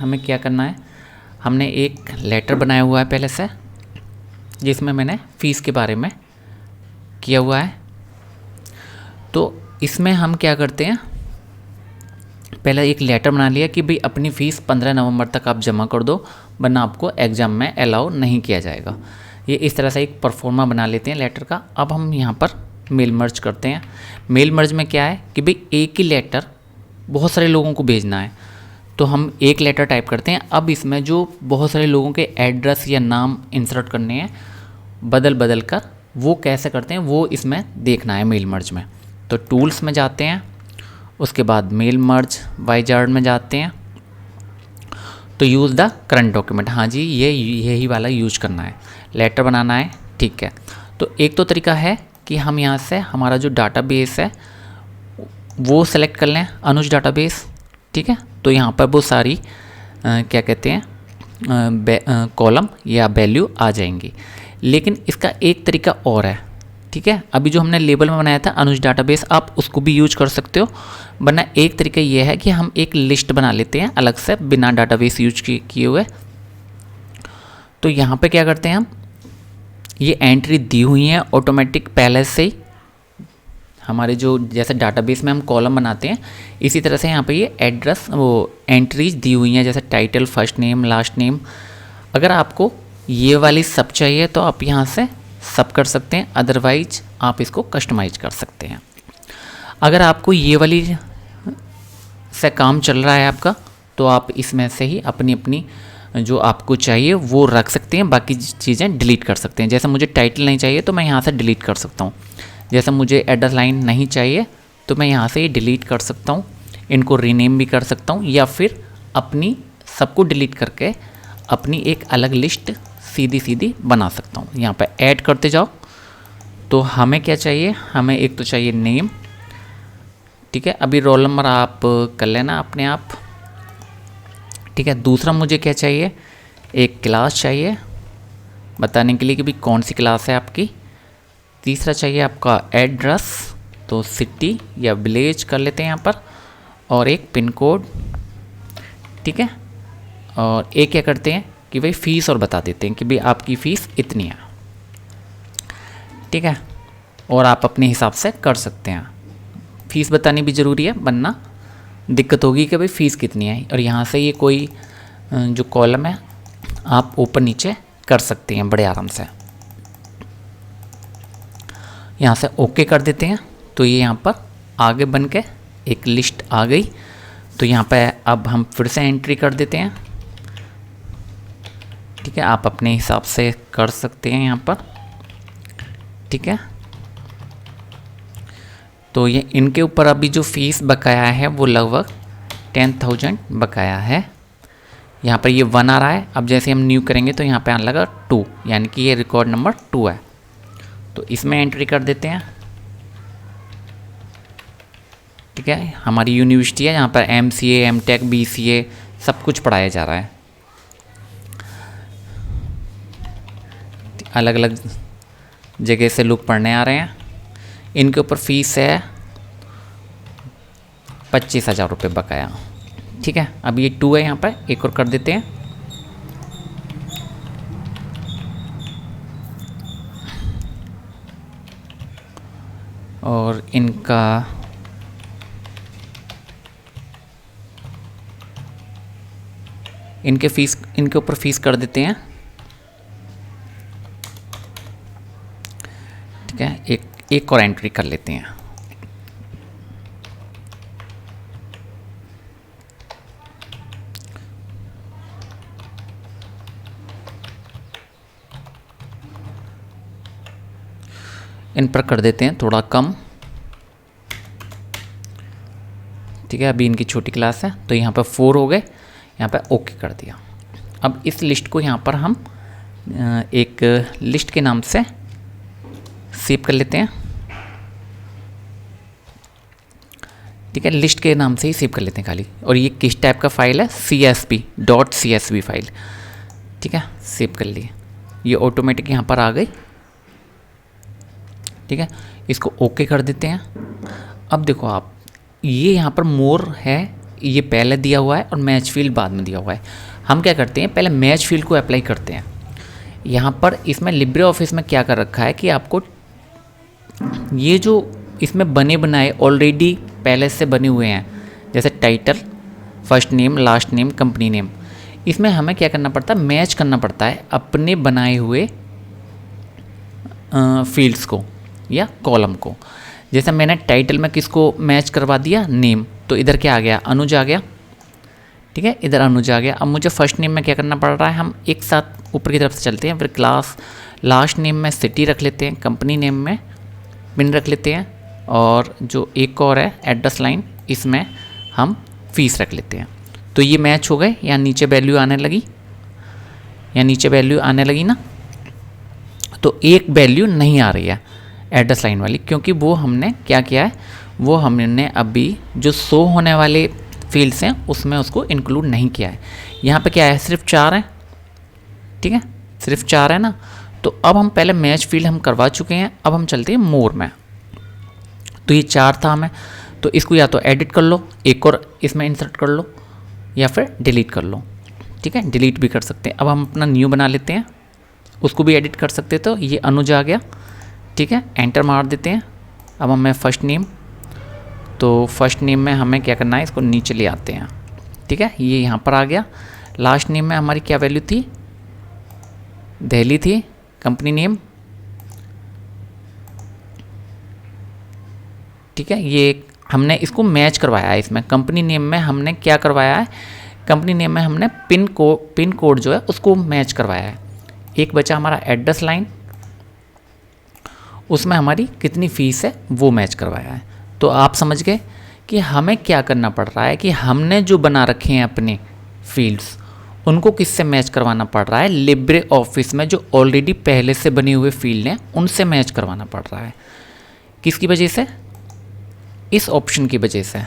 हमें क्या करना है, हमने एक लेटर बनाया हुआ है पहले से, जिसमें मैंने फ़ीस के बारे में किया हुआ है। तो इसमें हम क्या करते हैं, पहले एक लेटर बना लिया कि भाई अपनी फ़ीस 15 नवंबर तक आप जमा कर दो, वरना आपको एग्ज़ाम में अलाउ नहीं किया जाएगा। ये इस तरह से एक परफॉर्मा बना लेते हैं लेटर का। अब हम यहाँ पर मेल मर्ज करते हैं। मेल मर्ज में क्या है कि भाई एक ही लेटर बहुत सारे लोगों को भेजना है, तो हम एक लेटर टाइप करते हैं। अब इसमें जो बहुत सारे लोगों के एड्रेस या नाम इंसर्ट करने हैं बदल बदल कर, वो कैसे करते हैं वो इसमें देखना है मेल मर्ज में। तो टूल्स में जाते हैं, उसके बाद मेल मर्ज वाइजार्ड में जाते हैं, तो यूज़ द करंट डॉक्यूमेंट, हाँ जी यही वाला यूज करना है, लेटर बनाना है, ठीक है। तो एक तो तरीका है कि हम यहाँ से हमारा जो डाटाबेस है वो सेलेक्ट कर लें, अनुज डाटाबेस, ठीक है। तो यहाँ पर वो सारी क्या कहते हैं कॉलम या वैल्यू आ जाएंगी। लेकिन इसका एक तरीका और है, ठीक है। अभी जो हमने लेबल में बनाया था अनुज डाटाबेस, आप उसको भी यूज कर सकते हो, वरना एक तरीका ये है कि हम एक लिस्ट बना लेते हैं अलग से बिना डाटाबेस यूज किए हुए। तो यहाँ पे क्या करते हैं हम, ये एंट्री दी हुई है ऑटोमेटिक पहले से ही, हमारे जो जैसे डाटाबेस में हम कॉलम बनाते हैं इसी तरह से यहाँ पे ये एड्रेस वो एंट्रीज दी हुई हैं, जैसे title, first name, last name. अगर आपको ये वाली सब चाहिए तो आप यहाँ से सब कर सकते हैं, अदरवाइज आप इसको कस्टमाइज कर सकते हैं। अगर आपको ये वाली से काम चल रहा है आपका, तो आप इसमें से ही अपनी अपनी जो आपको चाहिए वो रख सकते हैं, बाकी चीज़ें डिलीट कर सकते हैं। जैसे मुझे टाइटल नहीं चाहिए तो मैं यहाँ से डिलीट कर सकता हूँ, जैसे मुझे एड्रेस लाइन नहीं चाहिए तो मैं यहाँ से ये डिलीट कर सकता हूँ, इनको रीनेम भी कर सकता हूँ, या फिर अपनी सबको डिलीट करके अपनी एक अलग लिस्ट सीधी बना सकता हूँ। यहाँ पे ऐड करते जाओ। तो हमें क्या चाहिए, हमें एक तो चाहिए नेम, ठीक है। अभी रोल नंबर आप कर लेना अपने आप, ठीक है। दूसरा मुझे क्या चाहिए, एक क्लास चाहिए बताने के लिए कि भाई कौन सी क्लास है आपकी। तीसरा चाहिए आपका एड्रेस, तो सिटी या विलेज कर लेते हैं यहाँ पर, और एक पिन कोड, ठीक है। और एक क्या करते हैं कि भाई फ़ीस और बता देते हैं कि भाई आपकी फ़ीस इतनी है, ठीक है। और आप अपने हिसाब से कर सकते हैं, फ़ीस बतानी भी ज़रूरी है वरना दिक्कत होगी कि भाई फ़ीस कितनी है। और यहाँ से ये कोई जो कॉलम है आप ऊपर नीचे कर सकते हैं बड़े आराम से। यहाँ से ओके कर देते हैं, तो ये यहाँ पर आगे बन के एक लिस्ट आ गई। तो यहाँ पे अब हम फिर से एंट्री कर देते हैं, ठीक है। आप अपने हिसाब से कर सकते हैं यहाँ पर, ठीक है। तो ये इनके ऊपर अभी जो फ़ीस बकाया है वो लगभग 10,000 बकाया है। यहाँ पर ये 1 आ रहा है। अब जैसे हम न्यू करेंगे तो यहाँ पे आने लगा 2, यानी कि ये रिकॉर्ड नंबर 2 है। तो इसमें एंट्री कर देते हैं, ठीक है। हमारी यूनिवर्सिटी है, यहाँ पर MCA, MTech, BCA सब कुछ पढ़ाया जा रहा है, अलग अलग जगह से लोग पढ़ने आ रहे हैं। इनके ऊपर फ़ीस है 25,000 रुपये बकाया, ठीक है। अब ये 2 है, यहाँ पर एक और कर देते हैं। और इनके ऊपर फ़ीस कर देते हैं, ठीक है। एक और एंट्री कर लेते हैं। इन पर कर देते हैं थोड़ा कम, ठीक है। अभी इनकी छोटी क्लास है तो यहाँ पर 4 हो गए, यहाँ पर ओके कर दिया। अब इस लिस्ट को यहाँ पर हम एक लिस्ट के नाम से सेव कर लेते हैं, ठीक है। लिस्ट के नाम से ही सेव कर लेते हैं खाली। और ये किस टाइप का फाइल है, CSV फाइल, ठीक है। सेव कर लिए, ये ऑटोमेटिक यहाँ पर आ गई, ठीक है। इसको ओके कर देते हैं। अब देखो आप, ये यहाँ पर मोर है, ये पहले दिया हुआ है और मैच फील्ड बाद में दिया हुआ है। हम क्या करते हैं, पहले मैच फील्ड को अप्लाई करते हैं। यहाँ पर इसमें लिब्रे ऑफिस में क्या कर रखा है कि आपको ये जो इसमें बने बनाए ऑलरेडी पहले से बने हुए हैं, जैसे title, first name, last name, company name, इसमें हमें क्या करना पड़ता है, मैच करना पड़ता है अपने बनाए हुए फील्ड्स को या कॉलम को। जैसे मैंने टाइटल में किसको मैच करवा दिया, नेम, तो इधर क्या आ गया, अनुज आ गया। ठीक है, इधर अनुज आ गया। अब मुझे फर्स्ट नेम में क्या करना पड़ रहा है, हम एक साथ ऊपर की तरफ से चलते हैं, फिर क्लास, लास्ट नेम में सिटी रख लेते हैं, कंपनी नेम में पिन रख लेते हैं, और जो एक और है एड्रेस लाइन, इसमें हम फीस रख लेते हैं। तो ये मैच हो गए, यहाँ नीचे वैल्यू आने लगी, यहाँ नीचे वैल्यू आने लगी ना। तो एक वैल्यू नहीं आ रही है एड्रेस लाइन वाली, क्योंकि वो हमने क्या किया है, वो हमने अभी जो शो होने वाले फील्ड्स हैं उसमें उसको इंक्लूड नहीं किया है। यहाँ पे क्या है, सिर्फ 4 है। ठीक है, सिर्फ 4 है ना। तो अब हम पहले मैच फील्ड हम करवा चुके हैं, अब हम चलते हैं मोर में। तो ये 4 था हमें, तो इसको या तो एडिट कर लो, एक और इसमें इंसर्ट कर लो, या फिर डिलीट कर लो। ठीक है, डिलीट भी कर सकते हैं। अब हम अपना न्यू बना लेते हैं, उसको भी एडिट कर सकते। तो ये अनुज आ गया। ठीक है, एंटर मार देते हैं। अब हमें फर्स्ट नेम, तो फर्स्ट नेम में हमें क्या करना है, इसको नीचे ले आते हैं। ठीक है, ये यहाँ पर आ गया। लास्ट नेम में हमारी क्या वैल्यू थी, दिल्ली थी। कंपनी नेम, ठीक है, ये हमने इसको मैच करवाया है। इसमें कंपनी नेम में हमने क्या करवाया है, कंपनी नेम में हमने पिन कोड जो है उसको मैच करवाया है। एक बचा हमारा एड्रेस लाइन, उसमें हमारी कितनी फ़ीस है वो मैच करवाया है। तो आप समझ गए कि हमें क्या करना पड़ रहा है, कि हमने जो बना रखे हैं अपने फील्ड्स, उनको किससे मैच करवाना पड़ रहा है, लिब्रे ऑफिस में जो ऑलरेडी पहले से बने हुए फील्ड हैं उनसे मैच करवाना पड़ रहा है। किसकी वजह से, इस ऑप्शन की वजह से,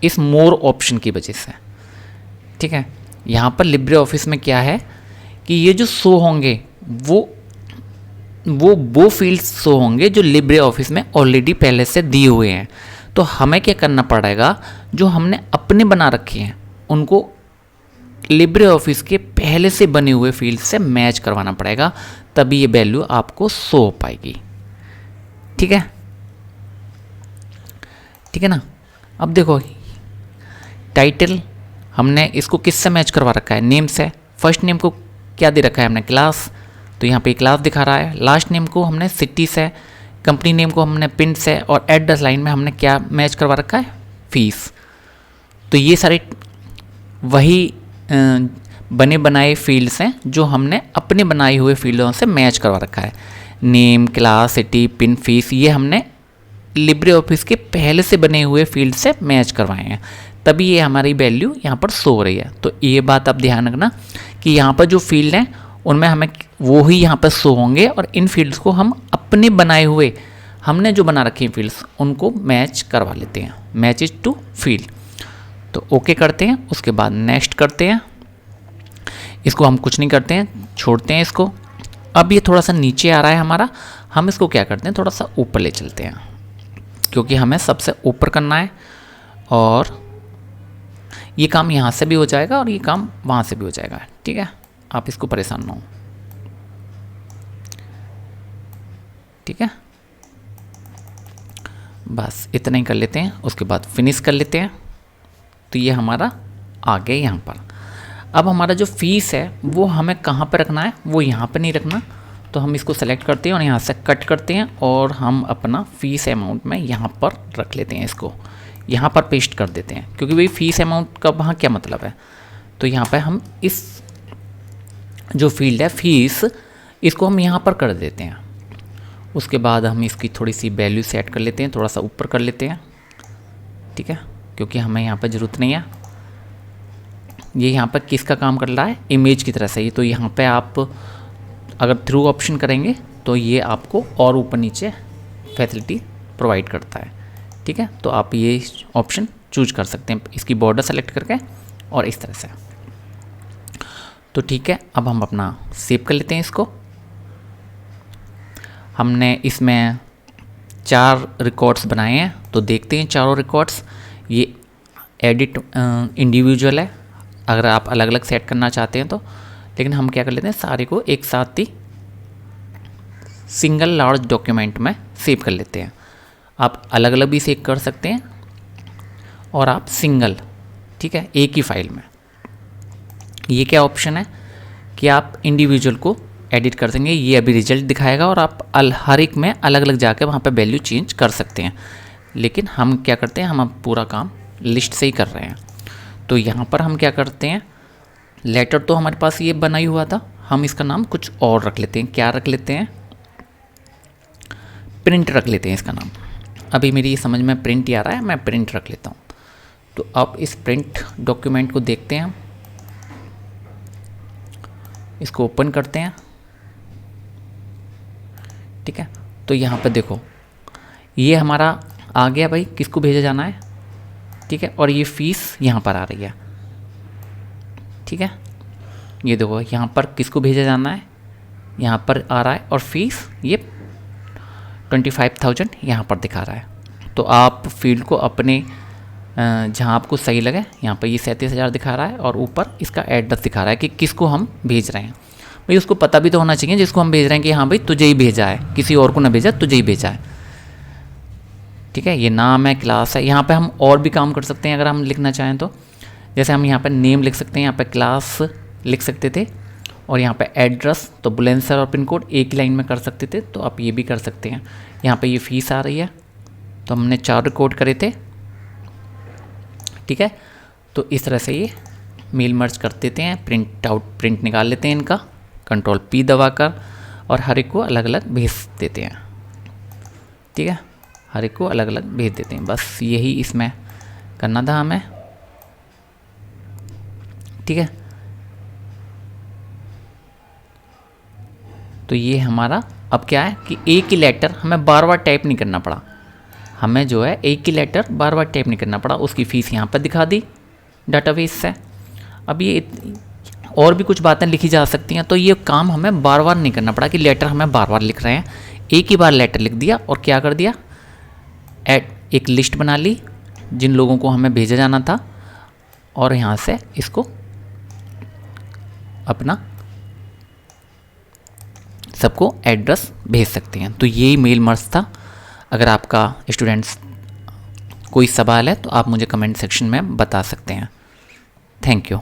इस मोर ऑप्शन की वजह से। ठीक है, यहाँ पर लिब्रे ऑफिस में क्या है कि ये जो शो होंगे वो फील्ड्स शो होंगे जो लिब्रे ऑफिस में ऑलरेडी पहले से दिए हुए हैं। तो हमें क्या करना पड़ेगा, जो हमने अपने बना रखे हैं उनको लिब्रे ऑफिस के पहले से बने हुए फील्ड से मैच करवाना पड़ेगा, तभी ये वैल्यू आपको शो हो पाएगी। ठीक है, ठीक है ना। अब देखो, टाइटल हमने इसको किससे मैच करवा रखा है, नेम से। फर्स्ट नेम को क्या दे रखा है हमने, क्लास, तो यहाँ पे क्लास दिखा रहा है। लास्ट नेम को हमने सिटी से, कंपनी नेम को हमने पिन से, और एड्रेस लाइन में हमने क्या मैच करवा रखा है, फीस। तो ये सारे वही बने बनाए फील्ड्स हैं जो हमने अपने बनाए हुए फील्डों से मैच करवा रखा है। Name, class, city, pin, fees, ये हमने लिब्रे ऑफिस के पहले से बने हुए फील्ड से मैच करवाए हैं, तभी ये हमारी वैल्यू यहाँ पर शो हो रही है। तो ये बात आप ध्यान रखना कि यहाँ पर जो फील्ड हैं उनमें हमें वो ही यहाँ पर शो होंगे, और इन फील्ड्स को हम अपने बनाए हुए, हमने जो बना रखे हैं फील्ड्स, उनको मैच करवा लेते हैं, मैचेज टू फील्ड। तो ओके करते हैं, उसके बाद नेक्स्ट करते हैं। इसको हम कुछ नहीं करते हैं, छोड़ते हैं इसको। अब ये थोड़ा सा नीचे आ रहा है हमारा, हम इसको क्या करते हैं, थोड़ा सा ऊपर ले चलते हैं, क्योंकि हमें सबसे ऊपर करना है, और ये काम यहाँ से भी हो जाएगा और ये काम वहाँ से भी हो जाएगा। ठीक है, आप इसको परेशान ना हो। ठीक है, बस इतना ही कर लेते हैं, उसके बाद फिनिश कर लेते हैं। तो ये हमारा आ गया यहाँ पर। अब हमारा जो फीस है वो हमें कहाँ पर रखना है, वो यहाँ पर नहीं रखना। तो हम इसको सेलेक्ट करते हैं और यहाँ से कट करते हैं, और हम अपना फ़ीस अमाउंट में यहाँ पर रख लेते हैं, इसको यहाँ पर पेस्ट कर देते हैं, क्योंकि भाई फ़ीस अमाउंट का वहाँ क्या मतलब है। तो यहाँ पर हम इस जो फील्ड है फ़ीस, इसको हम यहाँ पर कर देते हैं। उसके बाद हम इसकी थोड़ी सी वैल्यू सेट कर लेते हैं, थोड़ा सा ऊपर कर लेते हैं। ठीक है, क्योंकि हमें यहाँ पर ज़रूरत नहीं है। ये यहाँ पर किसका काम कर रहा है, इमेज की तरह से ही। तो यहाँ पे आप अगर थ्रू ऑप्शन करेंगे तो ये आपको और ऊपर नीचे फैसिलिटी प्रोवाइड करता है। ठीक है, तो आप ये ऑप्शन चूज कर सकते हैं, इसकी बॉर्डर सेलेक्ट करके और इस तरह से। तो ठीक है, अब हम अपना सेव कर लेते हैं इसको। हमने इसमें 4 रिकॉर्ड्स बनाए हैं, तो देखते हैं चारों रिकॉर्ड्स। ये एडिट इंडिविजुअल है, अगर आप अलग अलग सेट करना चाहते हैं तो, लेकिन हम क्या कर लेते हैं सारे को एक साथ ही सिंगल लार्ज डॉक्यूमेंट में सेव कर लेते हैं। आप अलग अलग भी सेव कर सकते हैं और आप सिंगल, ठीक है, एक ही फाइल में। ये क्या ऑप्शन है कि आप इंडिविजुअल को एडिट कर देंगे, ये अभी रिजल्ट दिखाएगा और आप हर एक में अलग अलग जाके वहाँ पे वैल्यू चेंज कर सकते हैं। लेकिन हम क्या करते हैं, हम अब पूरा काम लिस्ट से ही कर रहे हैं। तो यहाँ पर हम क्या करते हैं, लेटर तो हमारे पास ये बना ही हुआ था, हम इसका नाम कुछ और रख लेते हैं। क्या रख लेते हैं, प्रिंट रख लेते हैं इसका नाम। अभी मेरी ये समझ में प्रिंट ही आ रहा है, मैं प्रिंट रख लेता हूँ। तो अब इस प्रिंट डॉक्यूमेंट को देखते हैं, इसको ओपन करते हैं, ठीक है। तो यहाँ पर देखो ये हमारा आ गया भाई, किसको भेजा जाना है, ठीक है। और ये फ़ीस यहाँ पर आ रही है, ठीक है। ये देखो यहाँ पर किसको भेजा जाना है, यहाँ पर आ रहा है, और फीस ये 25,000 यहाँ पर दिखा रहा है। तो आप फील्ड को अपने जहाँ आपको सही लगे, यहाँ पर ये 37,000 दिखा रहा है और ऊपर इसका एड्रेस दिखा रहा है कि किसको हम भेज रहे हैं। भाई उसको पता भी तो होना चाहिए जिसको हम भेज रहे हैं कि हाँ भाई तुझे ही भेजा है, किसी और को ना भेजा, तुझे ही भेजा है, ठीक है। ये नाम है, क्लास है। यहाँ पे हम और भी काम कर सकते हैं अगर हम लिखना चाहें तो, जैसे हम यहाँ पर नेम लिख सकते हैं, यहाँ पे क्लास लिख सकते थे, और यहाँ पे एड्रेस तो बुलेंसर और पिन कोड एक ही लाइन में कर सकते थे, तो आप ये भी कर सकते हैं। यहाँ पे ये फ़ीस आ रही है, तो हमने 4 रिकॉर्ड करे थे, ठीक है। तो इस तरह से ये मेल मर्ज कर देते हैं, प्रिंट आउट प्रिंट निकाल लेते हैं इनका, कंट्रोल P दबाकर, और हर एक को अलग अलग भेज देते हैं, ठीक है। हर एक को अलग अलग भेज देते हैं, बस यही इसमें करना था हमें, ठीक है। तो ये हमारा अब क्या है कि एक ही लेटर हमें बार बार टाइप नहीं करना पड़ा, हमें जो है एक ही लेटर बार बार टाइप नहीं करना पड़ा, उसकी फ़ीस यहाँ पर दिखा दी डाटाबेस से। अब ये और भी कुछ बातें लिखी जा सकती हैं, तो ये काम हमें बार बार नहीं करना पड़ा कि लेटर हमें बार बार लिख रहे हैं, एक ही बार लेटर लिख दिया और क्या कर दिया, एक लिस्ट बना ली जिन लोगों को हमें भेजा जाना था, और यहाँ से इसको अपना सबको एड्रेस भेज सकते हैं। तो यही मेल मर्ज था। अगर आपका स्टूडेंट्स कोई सवाल है तो आप मुझे कमेंट सेक्शन में बता सकते हैं। Thank you.